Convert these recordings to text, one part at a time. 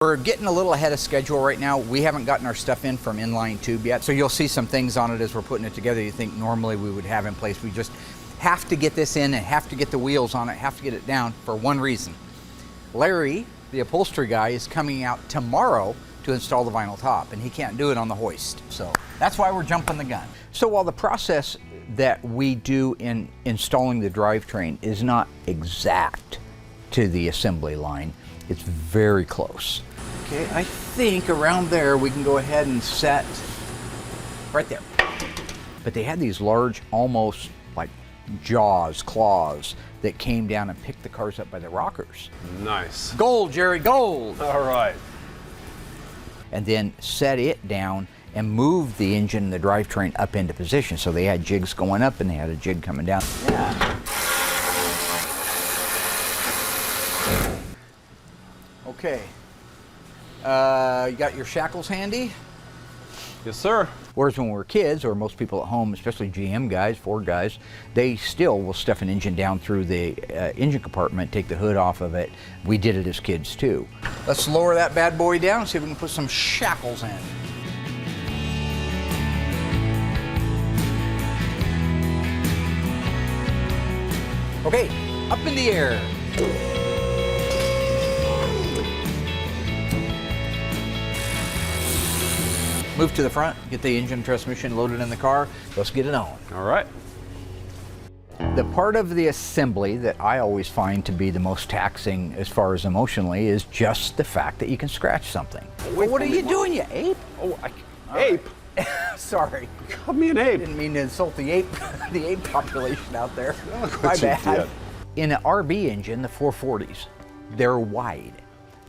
We're getting a little ahead of schedule right now. We haven't gotten our stuff in from inline tube yet, so you'll see some things on it as we're putting it together you think normally we would have in place. We just have to get this in and have to get the wheels on it, have to get it down for one reason. Larry, the upholstery guy, is coming out tomorrow to install the vinyl top, and he can't do it on the hoist. So that's why we're jumping the gun. So while the process that we do in installing the drivetrain is not exact to the assembly line, it's very close. Okay, I think around there we can go ahead and set right there. But they had these large, almost like jaws, claws, that came down and picked the cars up by the rockers. Nice. Gold, Jerry, gold! All right. And then set it down and move the engine and the drivetrain up into position. So they had jigs going up and they had a jig coming down. Yeah. Okay. You got your shackles handy? Yes, sir. Whereas when we were kids, or most people at home, especially GM guys, Ford guys, they still will stuff an engine down through the engine compartment, take the hood off of it. We did it as kids too. Let's lower that bad boy down and see if we can put some shackles in. Okay, up in the air. Move to the front, get the engine transmission loaded in the car. Let's get it on. All right. The part of the assembly that I always find to be the most taxing as far as emotionally is just the fact that you can scratch something. Well, what are you doing, you ape? Oh, ape? Right. Sorry. You called me an ape. Didn't mean to insult the ape population out there. Look My what you bad. did. In an RB engine, the 440s, they're wide.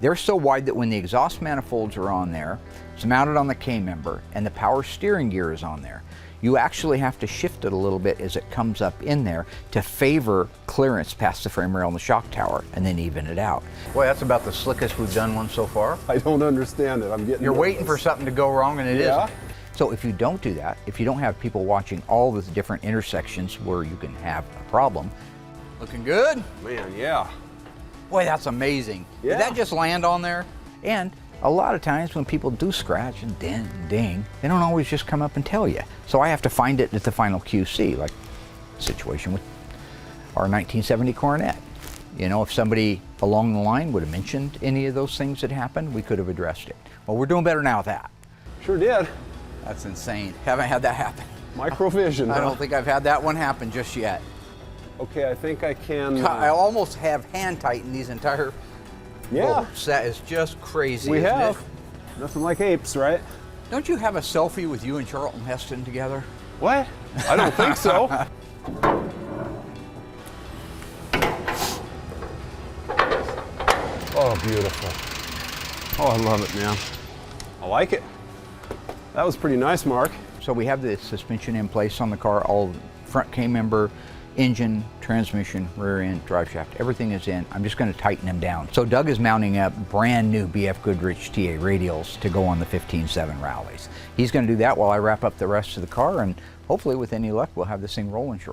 They're so wide that when the exhaust manifolds are on there, it's mounted on the K-member, and the power steering gear is on there, you actually have to shift it a little bit as it comes up in there to favor clearance past the frame rail and the shock tower, and then even it out. Boy, that's about the slickest we've done one so far. I don't understand it. I'm getting You're nervous. waiting for something to go wrong, and it Yeah. isn't. So if you don't do that, if you don't have people watching all the different intersections where you can have a problem, looking good? Man, yeah. Boy, that's amazing. Yeah. Did that just land on there? And a lot of times when people do scratch and dent and ding, they don't always just come up and tell you. So I have to find it at the final QC, like the situation with our 1970 Coronet. You know, if somebody along the line would have mentioned any of those things that happened, we could have addressed it. Well, we're doing better now with that. Sure did. That's insane. Haven't had that happen. Microvision. I don't think I've had that one happen just yet. Okay, I think I can. I almost have hand tightened these entire Yeah. bolts. That is just crazy. We isn't have. it? Nothing like apes, right? Don't you have a selfie with you and Charlton Heston together? What? I don't think so. Oh, beautiful. Oh, I love it, man. I like it. That was pretty nice, Mark. So we have the suspension in place on the car, all front K-member, engine, transmission, rear end, drive shaft, everything is in. I'm just going to tighten them down. So Doug is mounting up brand new BF Goodrich TA radials to go on the 15.7 rallies. He's going to do that while I wrap up the rest of the car, and hopefully with any luck we'll have this thing rolling shortly.